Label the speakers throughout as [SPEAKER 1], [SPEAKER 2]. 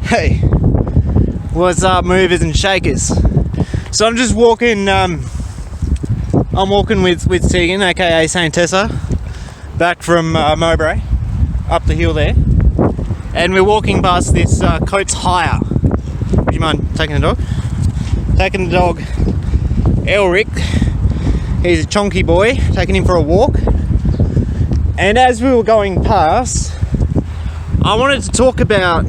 [SPEAKER 1] Hey, what's up, movers and shakers? So I'm just walking. I'm walking with Tegan, aka Saint Tessa, back from Mowbray, up the hill there, and we're walking past this Coates Hire. Would you mind taking the dog? Taking the dog, Elric. He's a chonky boy. Taking him for a walk. And as we were going past, I wanted to talk about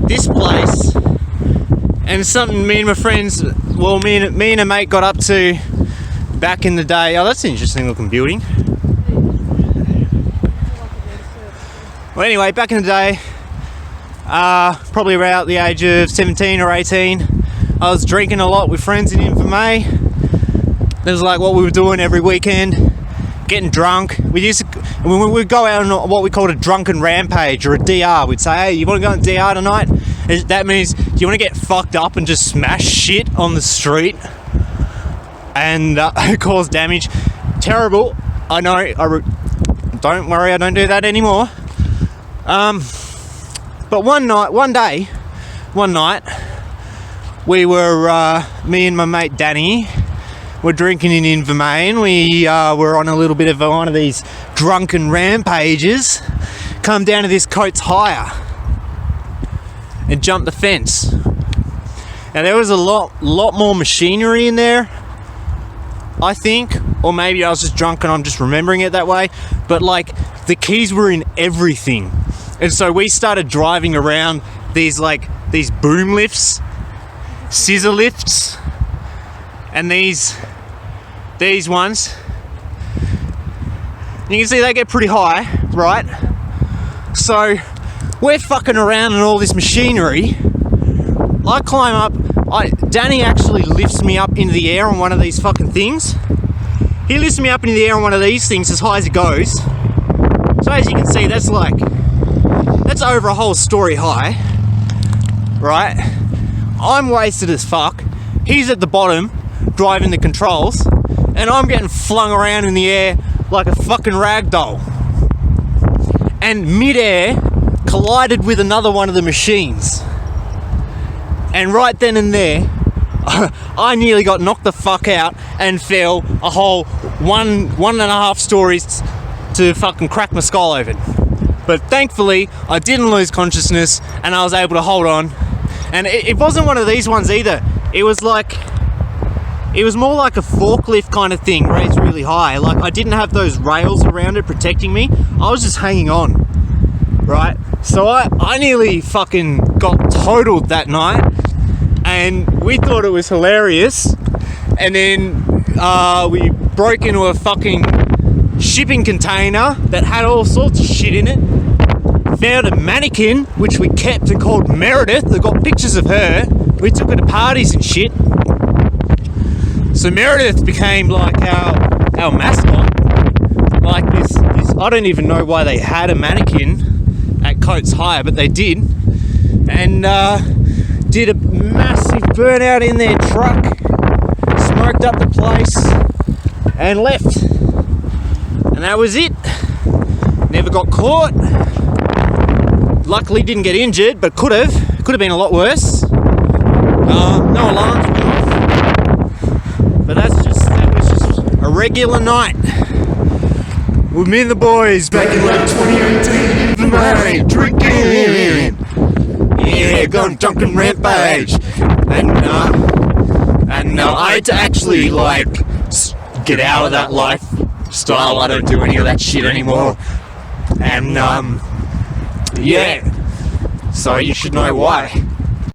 [SPEAKER 1] this place and something me and my friends, well, me and a mate got up to back in the day. Oh, that's an interesting looking building. Well, anyway, back in the day, probably around the age of 17 or 18, I was drinking a lot with friends in Invermay. That was like what we were doing every weekend, getting drunk. We would go out on what we called a drunken rampage, or a DR. We'd say, hey, you want to go on DR tonight? And that means you want to get fucked up and just smash shit on the street and cause damage. Terrible. I know. Don't worry, I don't do that anymore. But one night, we were, me and my mate Danny, were drinking in Invermay. We were on a little bit of one of these drunken rampages. Come down to this Coates Hire and jump the fence. Now there was a lot more machinery in there, I think, or maybe I was just drunk and I'm just remembering it that way. But like the keys were in everything, and so we started driving around these boom lifts, scissor lifts, and these ones. You can see they get pretty high, right? So we're fucking around in all this machinery. I climb up. Danny actually lifts me up into the air on one of these fucking things. He lifts me up into the air on one of these things as high as it goes. So as you can see, that's over a whole story high, right? I'm wasted as fuck. He's at the bottom driving the controls, and I'm getting flung around in the air like a fucking rag doll. And mid-air collided with another one of the machines. And right then and there, I nearly got knocked the fuck out and fell a whole one and a half stories to fucking crack my skull open. But thankfully, I didn't lose consciousness and I was able to hold on. And it wasn't one of these ones either. It was more like a forklift kind of thing, raised really high. Like, I didn't have those rails around it protecting me. I was just hanging on, right? So I nearly fucking got totaled that night, and we thought it was hilarious. And then we broke into a fucking shipping container that had all sorts of shit in it. Found a mannequin, which we kept and called Meredith. I got pictures of her. We took her to parties and shit. So Meredith became like our mascot. Like this, I don't even know why they had a mannequin at Coates Hire, but they did. And did a massive burnout in their truck, smoked up the place, and left. And that was it. Never got caught. Luckily didn't get injured, but could have been a lot worse. No alarms went off. But that was just a regular night with me and the boys back in like 2018. Drinking, yeah, going drunken rampage, and I had to actually get out of that lifestyle. I don't do any of that shit anymore, and yeah, so you should know why.